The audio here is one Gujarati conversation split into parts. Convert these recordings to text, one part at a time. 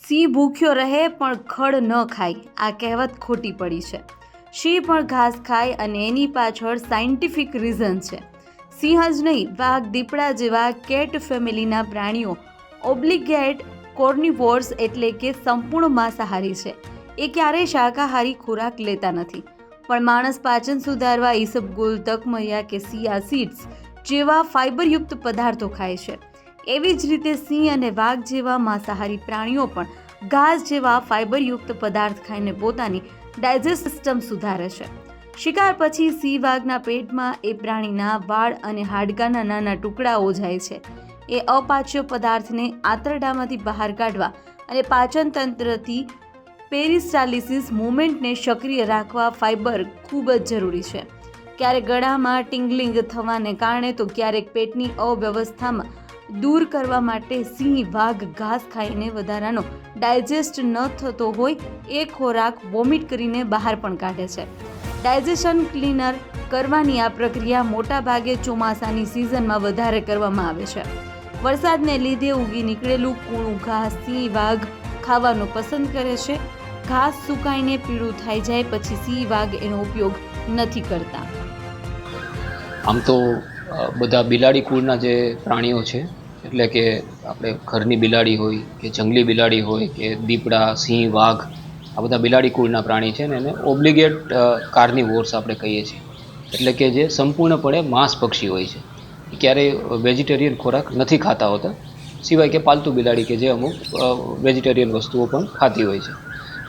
સિંહ ભૂખ્યો રહે પણ ખડ ન ખાય, આ કહેવત ખોટી પડી છે. સિંહ પણ ઘાસ ખાય અને એની પાછળ સાયન્ટિફિક રીઝન છે. સિંહ જ નહીં, વાઘ, દીપડા જેવા કેટ ફેમિલીના પ્રાણીઓ ઓબ્લિગેટ કોર્નિવોર્સ એટલે કે સંપૂર્ણ માંસાહારી છે. એ ક્યારેય શાકાહારી ખોરાક લેતા નથી, પણ માણસ પાચન સુધારવા ઈસબગુલ, તકમૈયા કે સિયા સીડ્સ જેવા ફાઇબરયુક્ત પદાર્થો ખાય છે. એવી જ રીતે સિંહ અને વાઘ જેવા માંસાહારી પ્રાણીઓ પણ ઘાસ જેવા ફાઇબરયુક્ત પદાર્થ ખાઈને પોતાની ડાયજેસ્ટ સિસ્ટમ સુધારે છે. શિકાર પછી સિંહ વાઘના પેટમાં એ પ્રાણીના વાળ અને હાડકાના નાના ટુકડાઓ જાય છે. એ અપાચ્ય પદાર્થને આંતરડામાંથી બહાર કાઢવા અને પાચન તંત્રથી પેરિસ્ટાલિસિસ મૂવમેન્ટને સક્રિય રાખવા ફાઇબર ખૂબ જ જરૂરી છે. ક્યારેક ગળામાં ટિંગલિંગ થવાને કારણે તો ક્યારેક પેટની અવ્યવસ્થામાં દૂર કરવા માટે સિંહ વાઘ ઘાસ ખાઈને વધારાનો ડાયજેસ્ટ ન થતો હોય એ ખોરાક વોમિટ કરીને બહાર પણ કાઢે છે. ડાયજેશન ક્લીનર કરવાની આ પ્રક્રિયા મોટા ભાગે ચોમાસાની સિઝનમાં વધારે કરવામાં આવે છે. વરસાદને લીધે ઉગી નીકળેલું કૂણું ઘાસ સિંહ વાઘ ખાવાનું પસંદ કરે છે. ઘાસ સુકાઈને પીળું થઈ જાય પછી સિંહ વાઘ એનો ઉપયોગ નથી કરતા. આમ તો બધા બિલાડી કુળના જે પ્રાણીઓ છે, એટલે કે આપણે ઘરની બિલાડી હોય કે જંગલી બિલાડી હોય કે દીપડા, સિંહ, વાઘ, આ બધા બિલાડી કુળના પ્રાણી છે ને એને ઓબ્લિગેટ કાર્નિવોર્સ આપણે કહીએ છીએ. એટલે કે જે સંપૂર્ણપણે માંસભક્ષી હોય છે. એ ક્યારેય વેજીટેરિયન ખોરાક નથી ખાતા હોતા, સિવાય કે પાલતુ બિલાડી કે જે અમુક વેજીટેરિયન વસ્તુઓ પણ ખાતી હોય છે.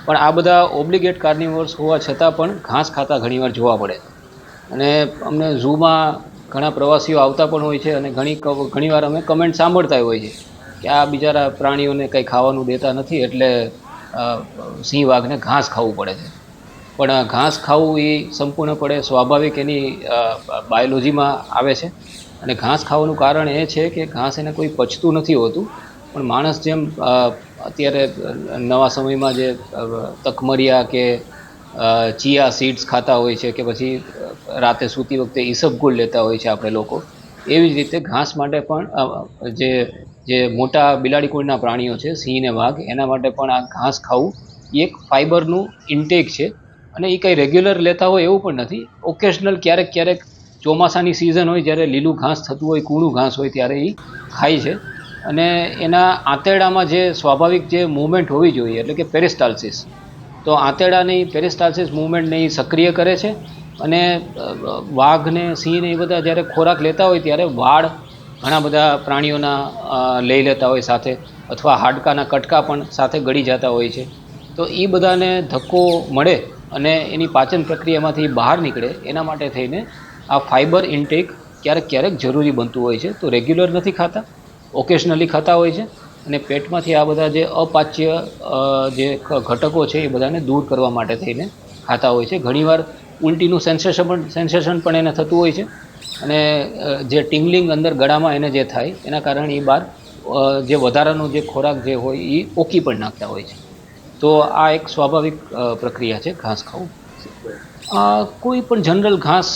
પણ આ બધા ઓબ્લિગેટ કાર્નિવોર્સ હોવા છતાં પણ ઘાસ ખાતા ઘણીવાર જોવા પડે છે. અને અમને ઝૂમાં ઘણા પ્રવાસીઓ આવતા પણ હોય છે અને ઘણીવાર અમે કમેન્ટ સાંભળતા હોય છે કે આ બિચારા પ્રાણીઓને કંઈ ખાવાનું દેતા નથી એટલે સિંહ વાઘને ઘાસ ખાવું પડે છે. પણ ઘાસ ખાવું એ સંપૂર્ણપણે સ્વાભાવિક એની બાયોલોજીમાં આવે છે. અને ઘાસ ખાવાનું કારણ એ છે કે ઘાસ એને કોઈ પચતું નથી હોતું, પણ માણસ જેમ અત્યારે નવા સમયમાં જે તકમરિયા કે ચિયા સીડ્સ ખાતા હોય છે કે પછી રાતે સૂતી વખતે ઈસબગુલ લેતા હોય છે આપણે લોકો, એવી જ રીતે ઘાસ માટે પણ જે મોટા બિલાડી કુળના પ્રાણીઓ છે સિંહ ને વાઘ, એના માટે પણ આ ઘાસ ખાવું એ એક ફાઇબરનું ઇન્ટેક છે. અને એ કંઈ રેગ્યુલર લેતા હોય એવું પણ નથી. ઓકેશનલ ક્યારેક ચોમાસાની સિઝન હોય જ્યારે લીલું ઘાસ થતું હોય, કૂણું ઘાસ હોય ત્યારે એ ખાય છે. અને એના આંતરડામાં જે સ્વાભાવિક જે મૂવમેન્ટ હોવી જોઈએ એટલે કે પેરિસ્ટાલ્સિસ, તો આંતરડાની પેરિસ્ટાલ્સિસ મૂવમેન્ટને એ સક્રિય કરે છે. અને વાઘ ને સિંહ ને એ બધા જ્યારે ખોરાક લેતા હોય ત્યારે વાળ ઘણા બધા પ્રાણીઓના લઈ લેતા હોય સાથે, અથવા હાડકાના કટકા પણ સાથે ગળી જતા હોય છે. તો એ બધાને ધક્કો મળે અને એની પાચન પ્રક્રિયામાંથી બહાર નીકળે એના માટે થઈને આ ફાઇબર ઇન્ટેક ક્યારેક જરૂરી બનતું હોય છે. તો રેગ્યુલર નથી ખાતા, ઓકેશનલી ખાતા હોય છે. અને પેટમાંથી આ બધા જે અપાચ્ય જે ઘટકો છે એ બધાને દૂર કરવા માટે થઈને ખાતા હોય છે. ઘણીવાર ઉલટીનું સેન્સેશન પણ એને થતું હોય છે. અને જે ટિંગલિંગ અંદર ગળામાં એને જે થાય એના કારણે એ બહાર જે વધારાનો જે ખોરાક જે હોય એ ઓકી પણ નાખતા હોય છે. તો આ એક સ્વાભાવિક પ્રક્રિયા છે ઘાસ ખાવું. કોઈ પણ જનરલ ઘાસ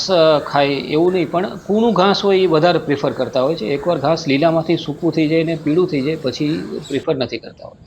ખાય એવું નહીં, પણ કૂણું ઘાસ હોય એ વધારે પ્રિફર કરતા હોય છે. એકવાર ઘાસ લીલામાંથી સૂકું થઈ જાય ને પીળું થઈ જાય પછી પ્રિફર નથી કરતા હોય.